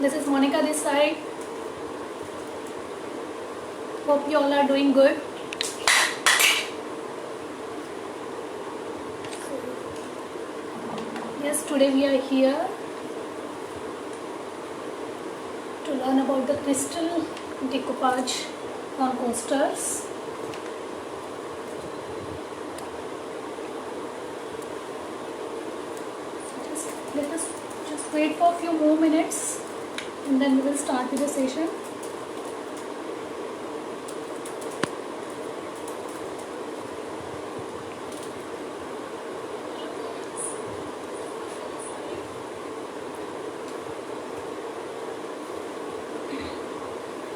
This is Monica this side. Hope you all are doing good. Yes, today we are here to learn about the crystal decoupage on coasters. Let us just wait for a few more minutes and then we will start with the session.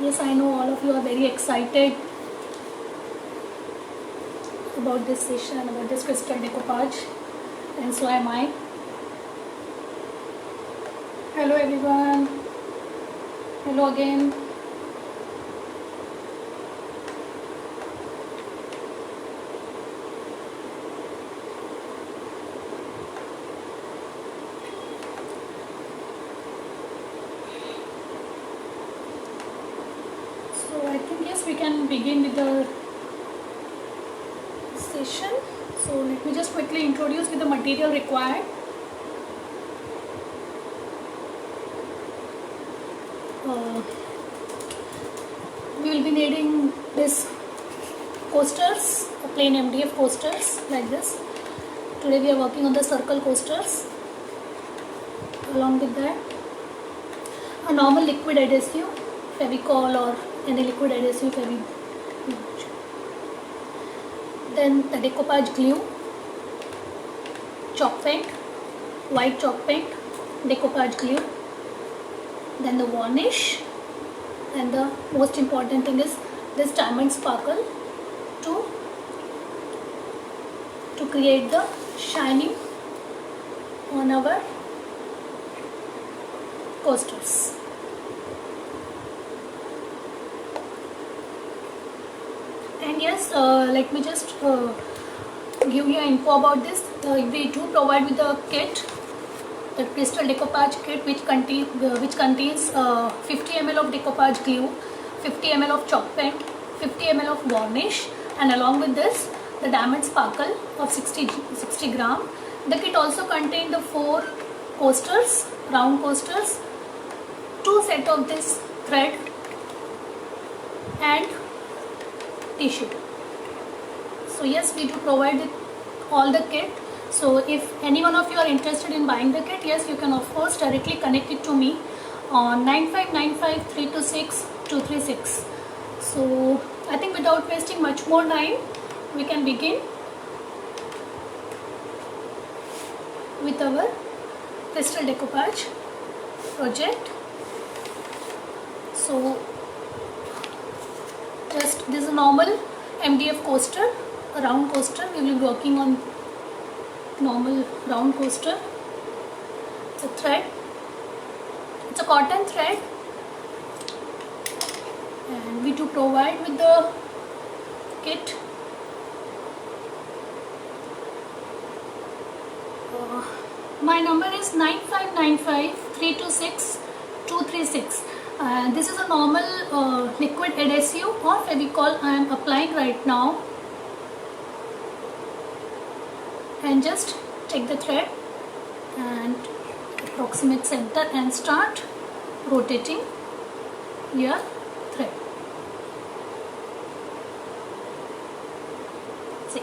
Yes, I know all of you are very excited about this session, about this crystal decoupage, and so am I. Hello everyone. Hello again. So I think yes, we can begin with the session. So let me just quickly introduce with the material required. We will be needing this coasters, plain MDF coasters like this. Today we are working on the circle coasters. Along with that, a normal liquid adhesive, Fevicol or any liquid adhesive, then the decoupage glue, chalk paint, white chalk paint, decoupage glue, then the varnish, and the most important thing is this diamond sparkle to create the shining on our coasters. And yes, let me just give you info about this. We do provide with the kit, the crystal decoupage kit, which contains 50 ml of decoupage glue, 50 ml of chalk paint, 50 ml of varnish, and along with this the diamond sparkle of 60 gram. The kit also contains the 4 coasters, round coasters, 2 set of this thread and tissue. So yes, we do provide it, all the kit. So if any one of you are interested in buying the kit, yes, you can of course directly connect it to me on 9595326236. So I think without wasting much more time, we can begin with our crystal decoupage project. So just this is a normal MDF coaster, a round coaster. We will be working on normal round coaster. It's a thread, it's a cotton thread, and we do provide with the kit my number is 9595326236. This is a normal liquid adhesive or Fevicol I am applying right now. And just take the thread and approximate center and start rotating your thread. See.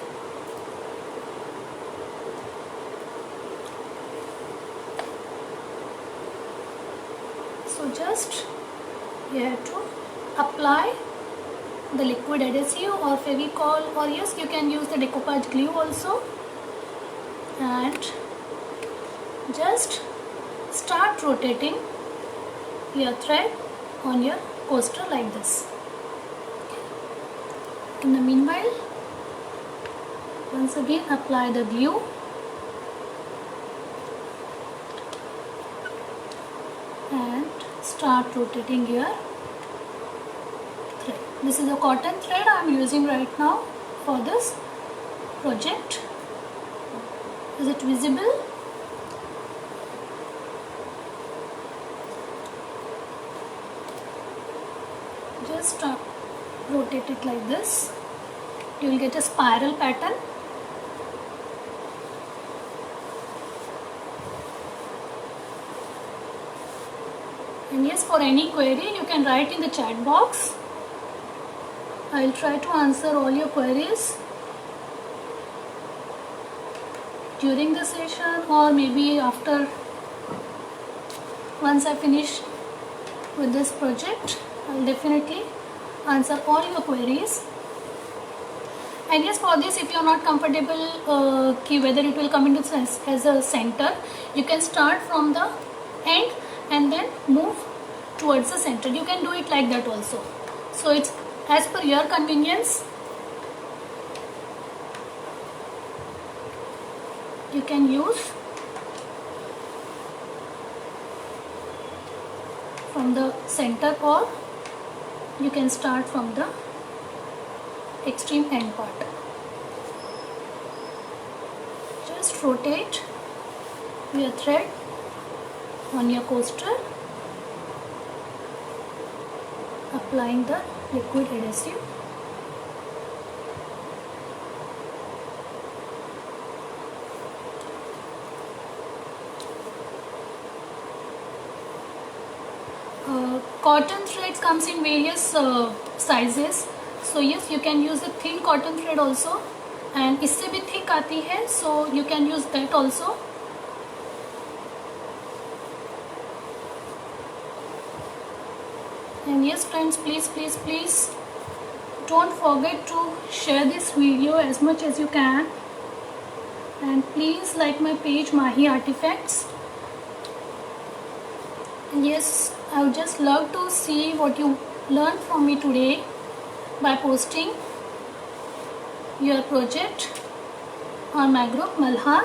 So just you have to apply the liquid adhesive or Fevicol, or yes, you can use the decoupage glue also, and just start rotating your thread on your coaster like this. In the meanwhile, once again apply the glue and start rotating your thread. This is a cotton thread I am using right now for this project. Is it visible? just rotate it like this. You will get a spiral pattern. And yes, for any query you can write in the chat box. I will try to answer all your queries during the session, or maybe after, once I finish with this project. I will definitely answer all your queries. And yes, for this, if you are not comfortable whether it will come into as a center, you can start from the end and then move towards the center. You can do it like that also. So it's as per your convenience. You can use from the center, or you can start from the extreme end part. Just rotate your thread on your coaster, applying the liquid adhesive. Cotton threads comes in various sizes. So yes, you can use the thin cotton thread also, and इससे भी thick आती है, so you can use that also. And yes friends, please don't forget to share this video as much as you can, and please like my page Mahi Artifacts. And yes, I would just love to see what you learned from me today by posting your project on my group Malhar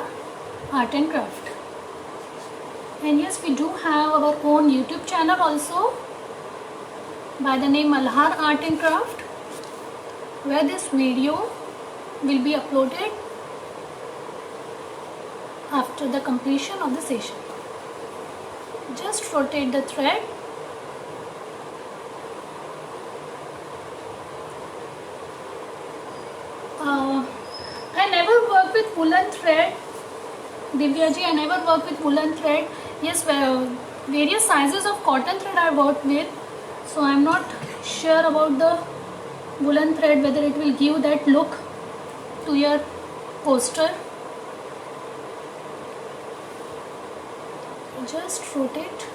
Art and Craft. And yes, we do have our own YouTube channel also by the name Malhar Art and Craft, where this video will be uploaded after the completion of the session. Just rotate the thread. I never work with woolen thread, Divya ji. I never work with woolen thread. Yes, various sizes of cotton thread I worked with, so I am not sure about the woolen thread, whether it will give that look to your poster. Just rotate.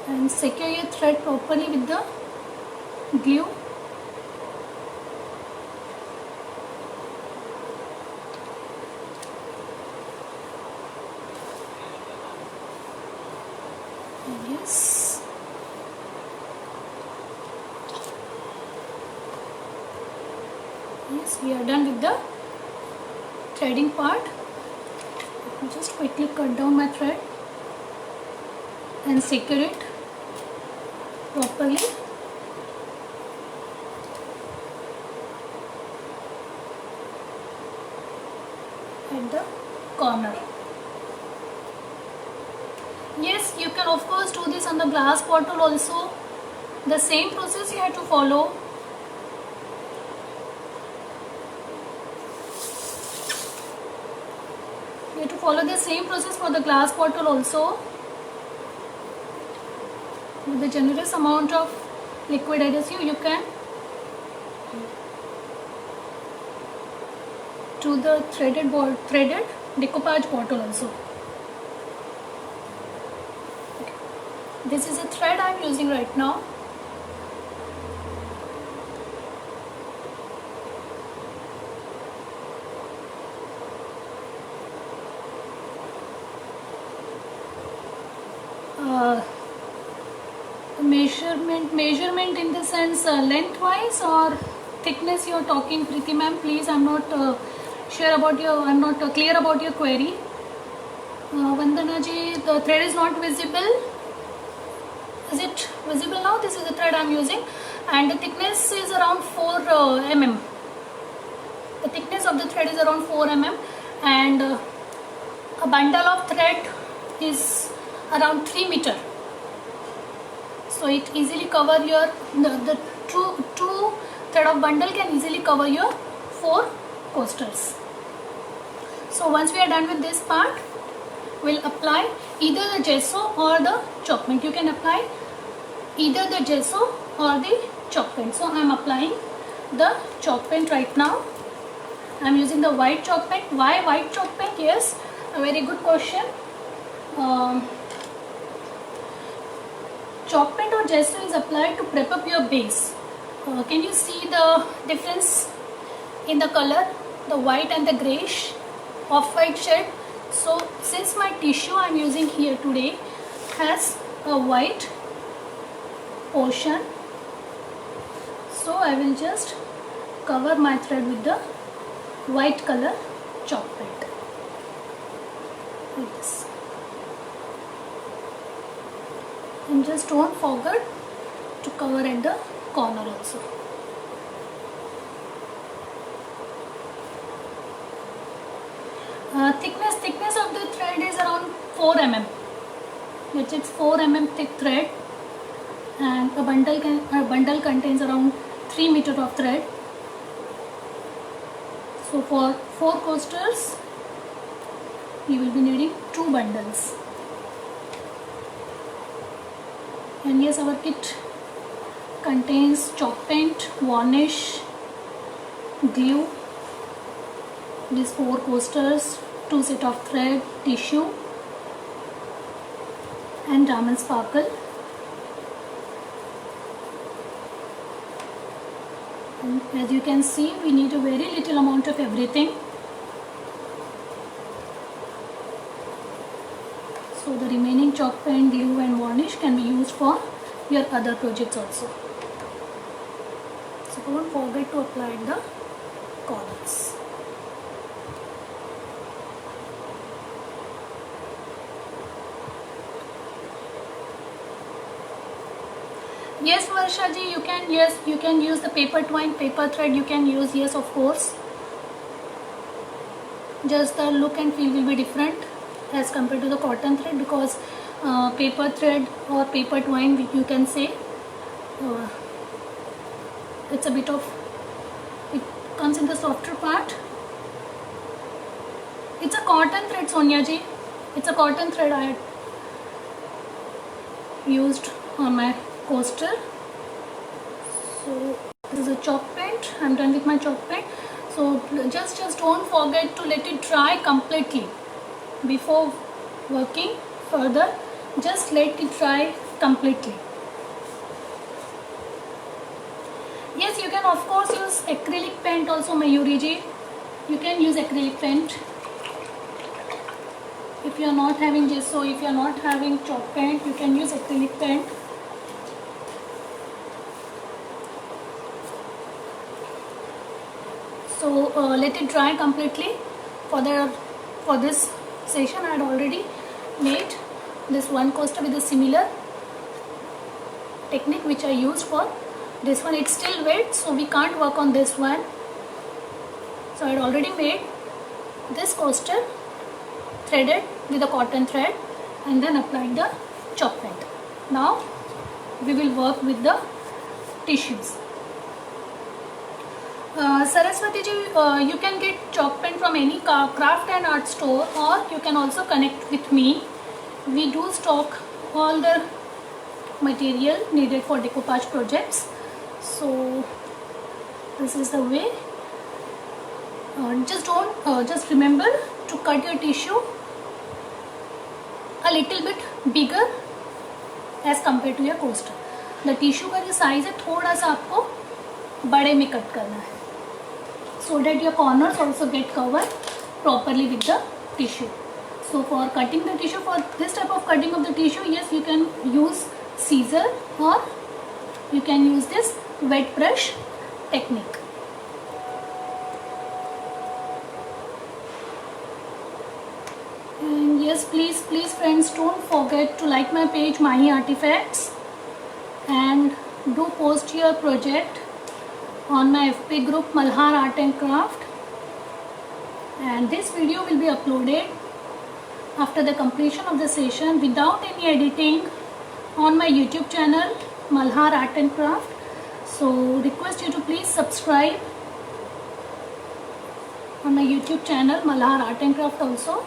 And secure your thread properly with the glue. And yes, we are done with the threading part. Let me just quickly cut down my thread and secure it properly. At the corner. Yes, you can of course do this on the glass bottle also. The same process you have to follow. You have to follow the same process for the glass bottle also. With the generous amount of liquid adhesive, you can do the threaded decoupage bottle also. Okay. This is a thread I am using right now. Measurement in the sense lengthwise or thickness you are talking, Preeti ma'am. Please, I'm not clear about your query. Vandana ji, the thread is not visible. Is it visible now? This is the thread I'm using, and the thickness is around 4 mm. The thickness of the thread is around 4 mm, and a bundle of thread is around 3 meter. So it easily cover your the two thread of bundle can easily cover your 4 coasters. So once we are done with this part, we'll apply either the gesso or the chalk paint. You can apply either the gesso or the chalk paint. So I am applying the chalk paint right now. I am using the white chalk paint. Why white chalk paint? Yes, a very good question. Chalk paint or gesso is applied to prep up your base. Can you see the difference in the color, the white and the greyish off-white shade? So since my tissue I am using here today has a white portion, so I will just cover my thread with the white color chalk paint like this. And just don't forget to cover at the corner also. Thickness of the thread is around 4 mm. Which is 4 mm thick thread, and a bundle contains around 3 meter of thread. So for 4 coasters, you will be needing 2 bundles. And yes, our kit contains chalk paint, varnish, glue, these 4 coasters, 2 set of thread, tissue, and diamond sparkle. And as you can see, we need a very little amount of everything. So the remaining chalk paint, glue and varnish can be used for your other projects also. So don't forget to apply the corners. Yes, Varsha ji, you can use the paper twine, paper thread, you can use, yes, of course. Just the look and feel will be different as compared to the cotton thread, because paper thread or paper twine, you can say, it's a bit of, it comes in the softer part. It's a cotton thread, Sonia ji. It's a cotton thread I had used on my coaster. So this is a chalk paint. I'm done with my chalk paint. So just don't forget to let it dry completely before working further. Just let it dry completely. Yes, you can of course use acrylic paint also, Mayuri ji. You can use acrylic paint. If you are not having gesso, if you are not having chalk paint, you can use acrylic paint. So let it dry completely. For this session, I had already made this one coaster with a similar technique which I used for this one. It's still wet, so we can't work on this one. So I had already made this coaster threaded with a cotton thread and then applied the chalk paint. Now we will work with the tissues. Saraswati ji, you can get chalk paint from any craft and art store, or you can also connect with me. We do stock all the material needed for decoupage projects. So this is the way. Just remember to cut your tissue a little bit bigger as compared to your coaster. The tissue का जो size है थोड़ा सा आपको बड़े में cut करना है, so that your corners also get covered properly with the tissue. So for cutting the tissue, for this type of cutting of the tissue, yes, you can use scissor or you can use this wet brush technique. And yes, please friends, don't forget to like my page Mahi Artifacts and do post your project on my FB group Malhar Art and Craft. and this video will be uploaded after the completion of the session without any editing on my YouTube channel Malhar Art and Craft. So request you to please subscribe on my YouTube channel Malhar Art and Craft also.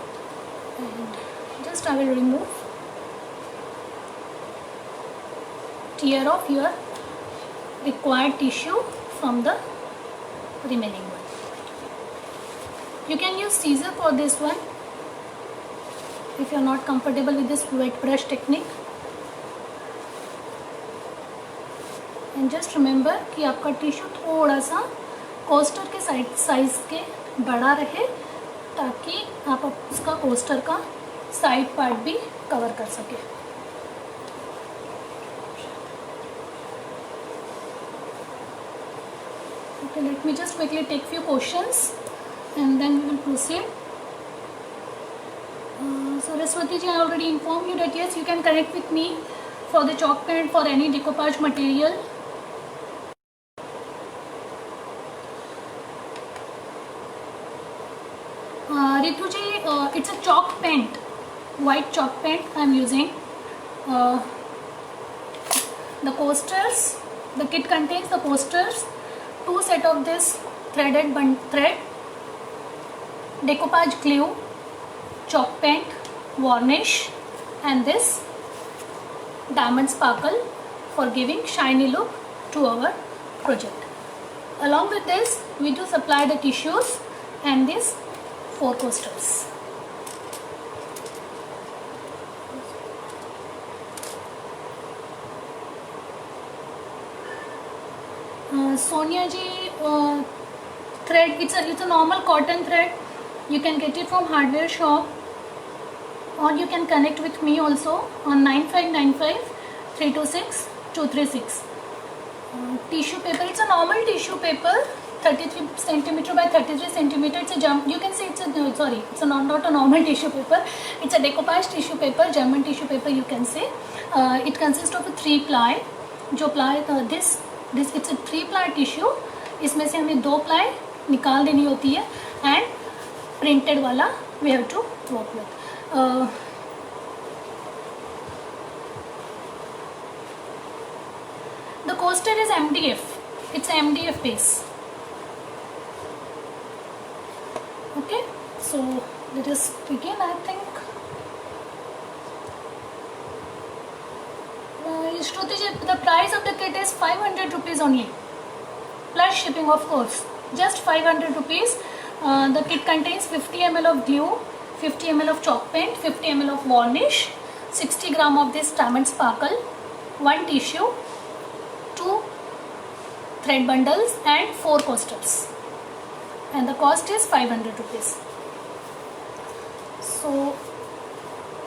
And just I will remove tear off your required tissue from the remaining one. You can use scissor for this one if you are not comfortable with this wet brush technique. And just remember कि आपका tissue थोड़ा सा coaster के size के बड़ा रहे ताकि आप उसका कोस्टर का साइड पार्ट भी कवर कर सके. Okay, let me just quickly take few questions and then we will proceed. Saraswati ji, I already informed you that yes, you can connect with me for the chalk paint for any decoupage material. Ritu ji, it's a chalk paint, white chalk paint I am using. The coasters, the kit contains the coasters, 2 set of this threaded thread, decoupage glue, chalk paint, varnish, and this diamond sparkle for giving shiny look to our project. Along with this, we do supply the tissues and these 4 coasters. Sonia ji, thread, it's a normal cotton thread. You can get it from hardware shop, or you can connect with me also on 9595 326 236. Tissue paper, it's a normal tissue paper, 33 centimeter by 33 centimeter. It's a you can say it's a not a normal tissue paper. It's a decoupage tissue paper, German tissue paper you can say. It consists of a 3 ply. जो ply this it's a 3 ply tissue. इसमें से हमें 2 ply निकाल देनी होती है and printed वाला we have to work with. The coaster is MDF. It's an MDF base. Okay, so let us begin. I think Shruti ji, the price of the kit is 500 rupees only, plus shipping of course. Just 500 rupees. The kit contains 50 ml of glue, 50 ml of chalk paint, 50 ml of varnish, 60 gram of this diamond sparkle, 1 tissue, 2 thread bundles and 4 coasters. And the cost is 500 rupees. So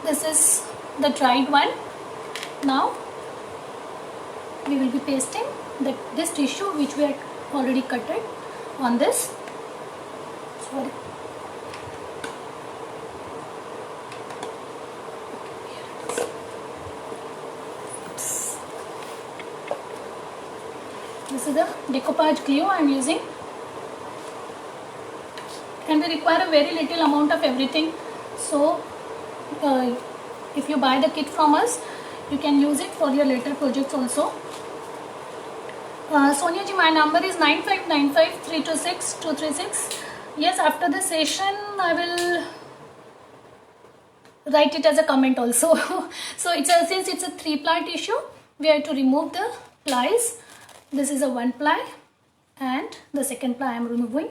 this is the dried one. Now we will be pasting this tissue which we had already cut it on this. Sorry. This is the decoupage glue I am using, and we require a very little amount of everything. So if you buy the kit from us, you can use it for your later projects also. Sonia ji, my number is 9595 326 236. Yes, after the session I will write it as a comment also. So since it's a 3 ply tissue, we have to remove the plies. This is a 1 ply and the second ply I am removing.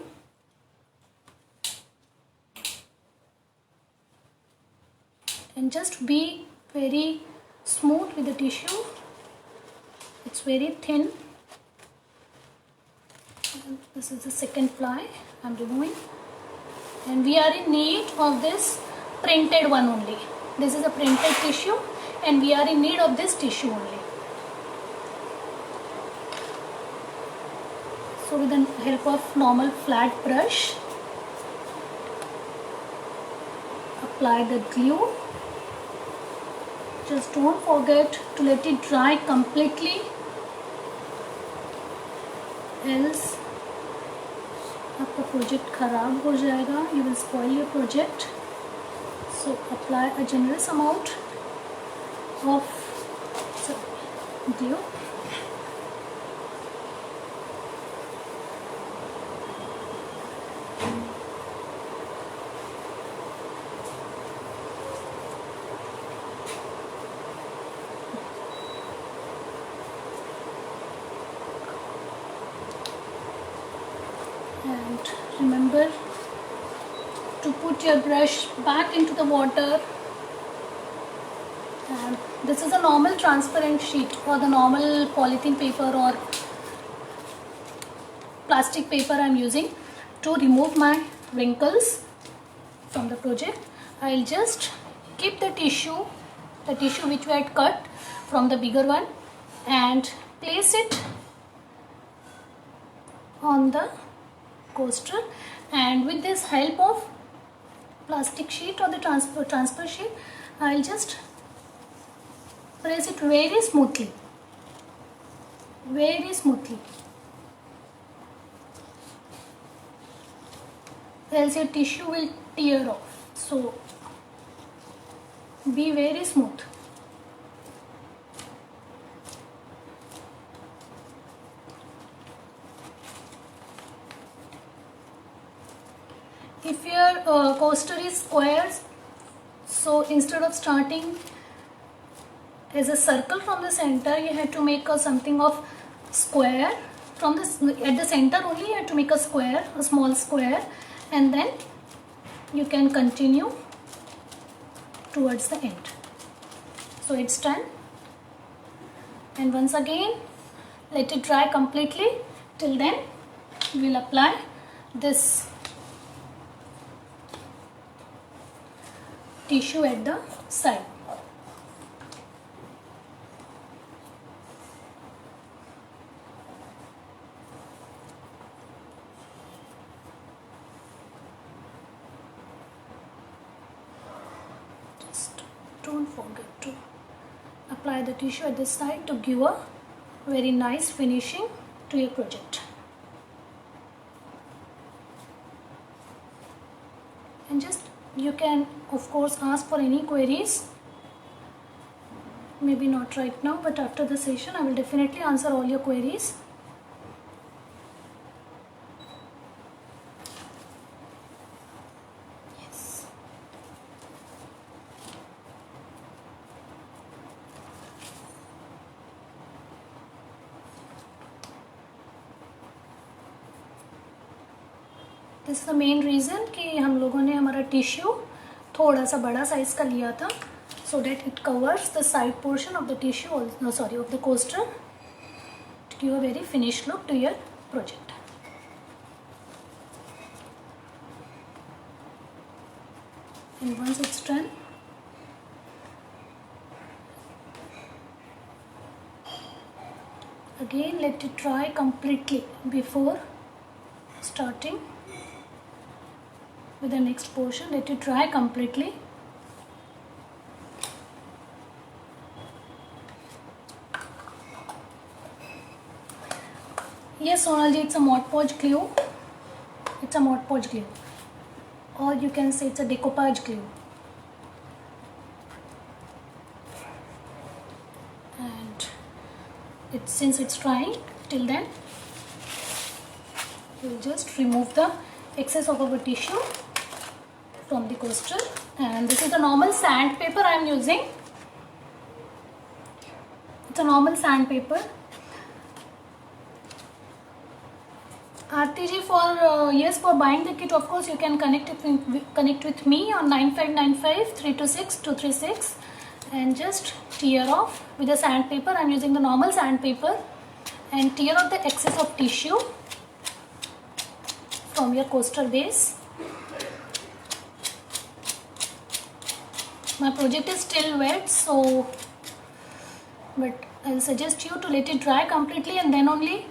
And just be very smooth with the tissue. It's very thin. And this is the second ply I am removing. And we are in need of this printed one only. This is a printed tissue and we are in need of this tissue only. So with the help of normal flat brush, apply the glue. Just don't forget to let it dry completely, else आपका project ख़राब हो जाएगा, you will spoil your project. So apply a generous amount of glue. And remember to put your brush back into the water. And this is a normal transparent sheet or the normal polythene paper or plastic paper I am using to remove my wrinkles from the project. I'll just keep the tissue which we had cut from the bigger one, and place it on the coaster, and with this help of plastic sheet or the transfer sheet, I'll just press it very smoothly, else your tissue will tear off. So be very smooth. If your coaster is square, so instead of starting as a circle from the center, you have to make something of square from this. At the center only you have to make a square, a small square, and then you can continue towards the end. So it's done, and once again let it dry completely. Till then we will apply this tissue at the side. Just don't forget to apply the tissue at this side to give a very nice finishing to your project. And just you can of course ask for any queries, maybe not right now, but after the session I will definitely answer all your queries. Yes. This is the main reason कि हम लोगों ने हमारा tissue थोड़ा सा बड़ा size का लिया था, so that it covers the side portion of the tissue, of the coaster, to give a very finished look to your project. And once it's done, again let it dry completely before starting with the next portion. Let it dry completely. Yes, Sonal ji, it's a Mod Podge glue. It's a Mod Podge glue, or you can say it's a decoupage glue. And since it's drying, till then we'll just remove the excess of our tissue from the coaster. And this is the normal sandpaper I am using. It's a normal sandpaper. Aarti ji, for buying the kit, of course you can connect with me on 9595 326 236 and just tear off with the sandpaper. I am using the normal sandpaper, and tear off the excess of tissue from your coaster base. My project is still wet, but I'll suggest you to let it dry completely and then only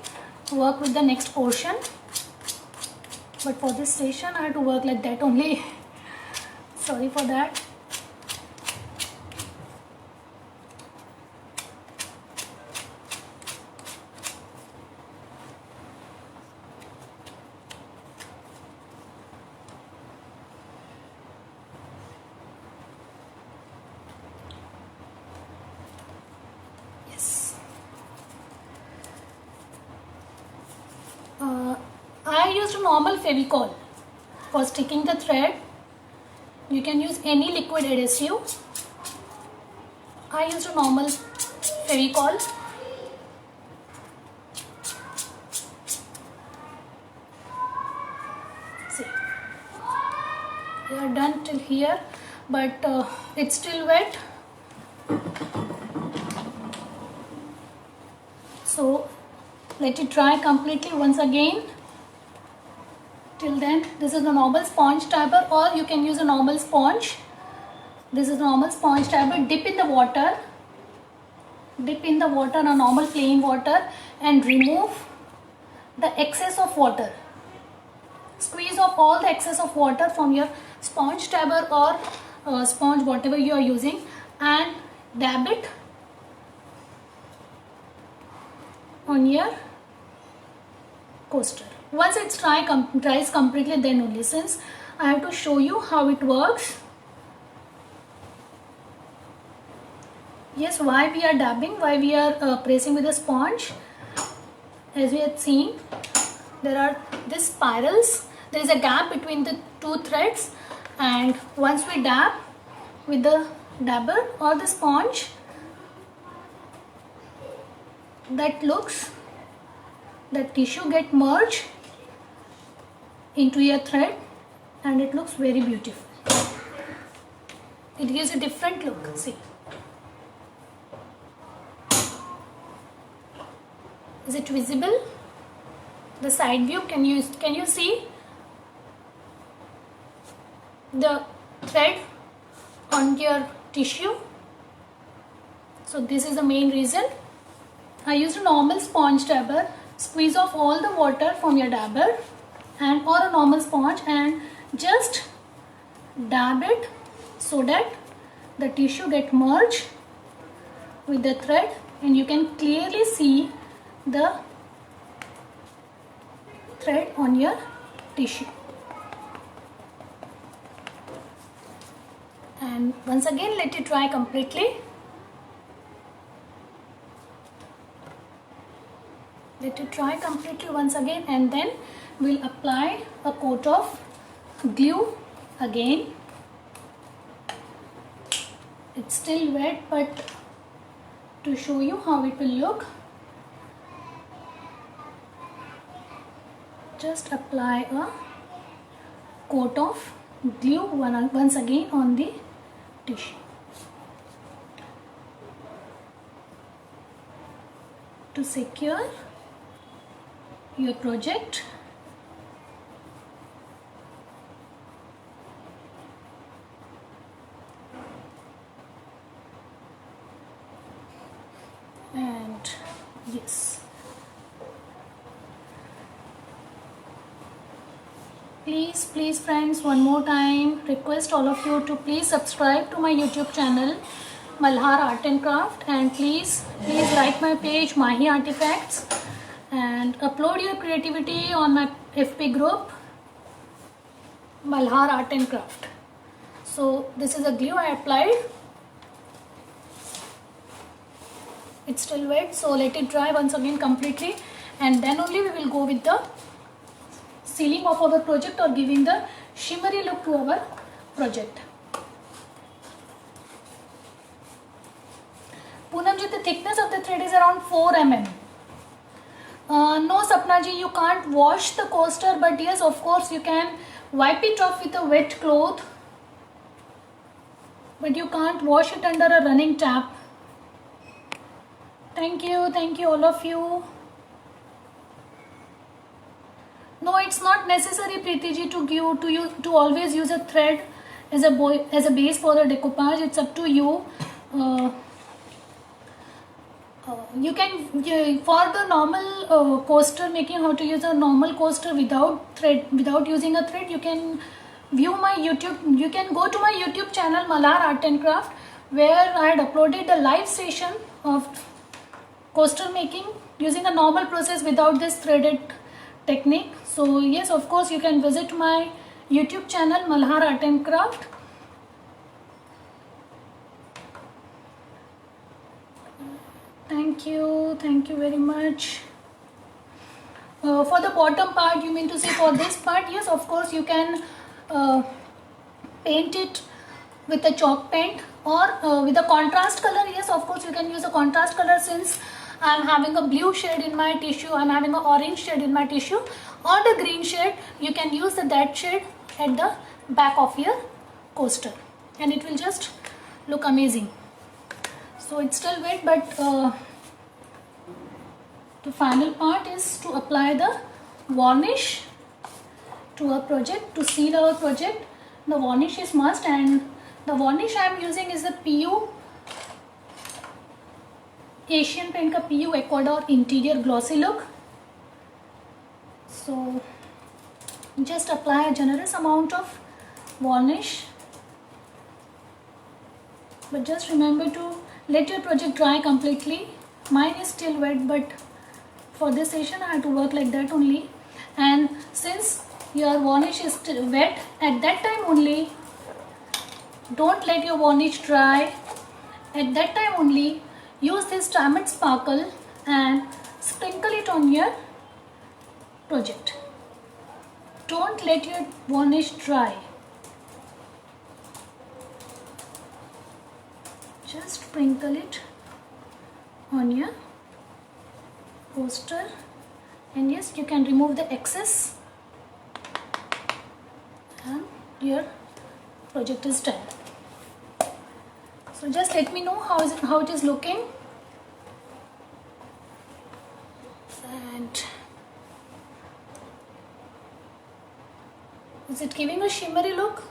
work with the next portion. But for this session I have to work like that only. Sorry for that. used a normal Fevicol for sticking the thread. You can use any liquid adhesive. I used a normal Fevicol. See, we are done till here, but it's still wet. So let it dry completely once again. Till then, this is a normal sponge dabber, or you can use a normal sponge. This is a normal sponge dabber. Dip in the water. Dip in the water, a normal plain water, and remove the excess of water. Squeeze off all the excess of water from your sponge dabber or sponge, whatever you are using, and dab it on your coaster. Once it's dries completely, then only, since I have to show you how it works. Yes, why we are dabbing, why we are pressing with a sponge. As we had seen, there are these spirals. There is a gap between the two threads, and once we dab with the dabber or the sponge, that tissue get merged into your thread, and it looks very beautiful. It gives a different look. See, is it visible? The side view, can you see the thread on your tissue? So this is the main reason. I used a normal sponge dabber. Squeeze off all the water from your dabber or a normal sponge, and just dab it so that the tissue get merged with the thread, and you can clearly see the thread on your tissue. And once again, let it dry completely. Let it dry completely once again, and then we'll apply a coat of glue again. It's still wet, but to show you how it will look, just apply a coat of glue once again on the tissue. To secure your project. And yes, please friends, one more time request all of you to please subscribe to my YouTube channel Malhar Art and Craft, and please like my page Mahi Artifacts, and upload your creativity on my FB group Malhar Art and Craft. So this is a glue I applied. It's still wet, so let it dry once again completely, and then only we will go with the sealing of our project or giving the shimmery look to our project. Poonam ji, the thickness of the thread is around 4 mm. No Sapna ji, you can't wash the coaster, but yes, of course you can wipe it off with a wet cloth, but you can't wash it under a running tap. Thank you all of you. No, it's not necessary, Preeti ji, to always use a thread as a base for the decoupage. It's up to you. You can for the normal coaster making, how to use a normal coaster without using a thread. You can view my YouTube. You can go to my YouTube channel Malhar Art and Craft, where I had uploaded a live session of coaster making using a normal process without this threaded technique. So yes, of course you can visit my YouTube channel Malhar Art and Craft. Thank you very much. For the bottom part, you mean to say for this part, yes, of course you can paint it with a chalk paint or with a contrast color. Yes, of course you can use a contrast color. Since I am having a blue shade in my tissue, I am having an orange shade in my tissue, or the green shade, you can use that shade at the back of your coaster and it will just look amazing. So it's still wet, but the final part is to apply the varnish to our project, to seal our project. The varnish is must, and the varnish I am using is the PU Asian Paint ka PU Ecuador Interior Glossy Look. So just apply a generous amount of varnish, but just remember to let your project dry completely. Mine is still wet, but for this session I have to work like that only. And since your varnish is still wet, at that time only, don't let your varnish dry. At that time only, use this diamond sparkle and sprinkle it on your project. Don't let your varnish dry. Just sprinkle it on your coaster, and yes, you can remove the excess and your project is done. So just let me know how it is looking. And is it giving a shimmery look?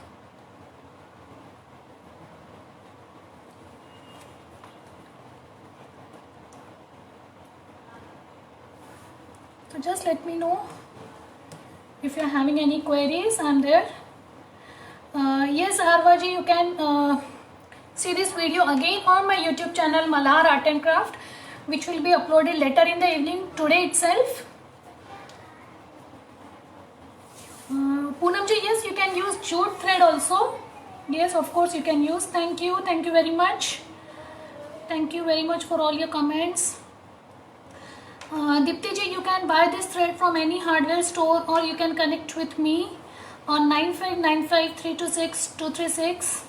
So just let me know if you are having any queries. I am there. Yes, Arvaji, you can see this video again on my YouTube channel Malhar Art and Craft, which will be uploaded later in the evening today itself. Poonamji, yes, you can use jute thread also. Yes, of course you can use. Thank you very much. Thank you very much for all your comments. Dipti ji, you can buy this thread from any hardware store, or you can connect with me on 9595326236.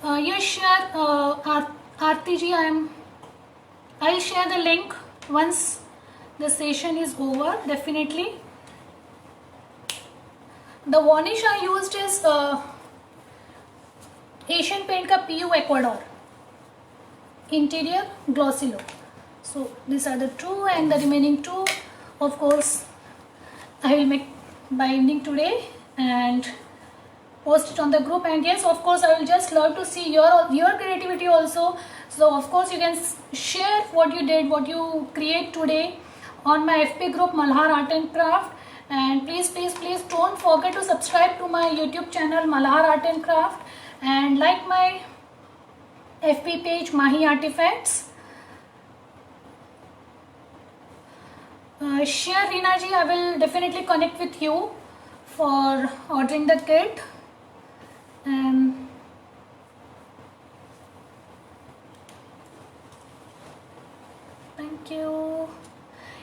Yes, share Aarti ji, I'll share the link once the session is over, definitely. The varnish I used is Asian Paint ka PU Ecuador Interior Glossy Look. So these are the two, and the remaining two, of course, I will make by evening today and post it on the group. And yes, of course, I will just love to see your creativity also. So of course you can share what you did, what you create today on my FB group Malhar Art and Craft. And please don't forget to subscribe to my YouTube channel Malhar Art and Craft, and like my FB page Mahi Artifacts. Share Reena ji, I will definitely connect with you for ordering the kit. And thank you.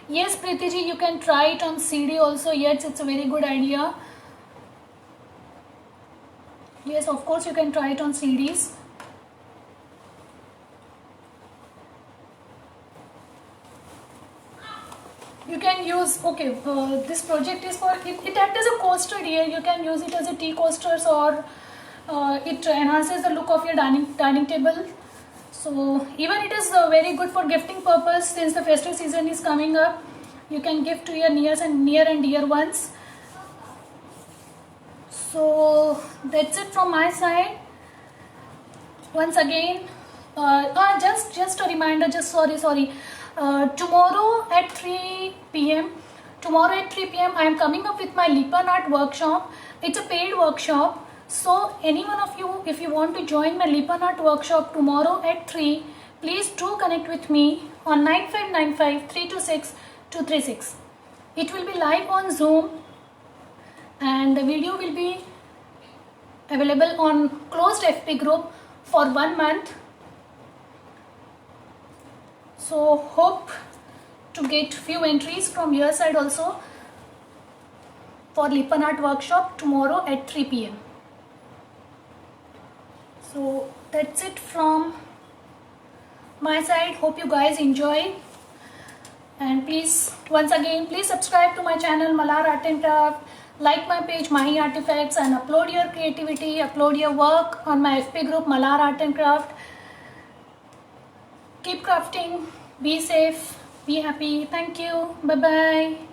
Yes, Preeti ji, you can try it on CD also. Yes, it's a very good idea. Yes, of course you can try it on CDs. You can use, okay, this project is for, it acts as a coaster here. You can use it as a tea coasters, or it enhances the look of your dining table. So even it is very good for gifting purpose. Since the festive season is coming up, you can gift to your near and dear ones. So that's it from my side. Once again, just a reminder, sorry. Tomorrow at 3 p.m. I am coming up with my Lipan art workshop. It's a paid workshop. So any one of you, if you want to join my Lipan art workshop tomorrow at 3, please do connect with me on 9595326236. It will be live on Zoom, and the video will be available on closed FB group for 1 month. So hope to get few entries from your side also for Lipan art workshop tomorrow at 3 p.m. So that's it from my side. Hope you guys enjoy, and please, once again, please subscribe to my channel Malar Art and Craft, like my page Mahi Artifacts, and upload your creativity, upload your work on my FP group Malar Art and Craft. Keep crafting, be safe, be happy. Thank you, bye bye.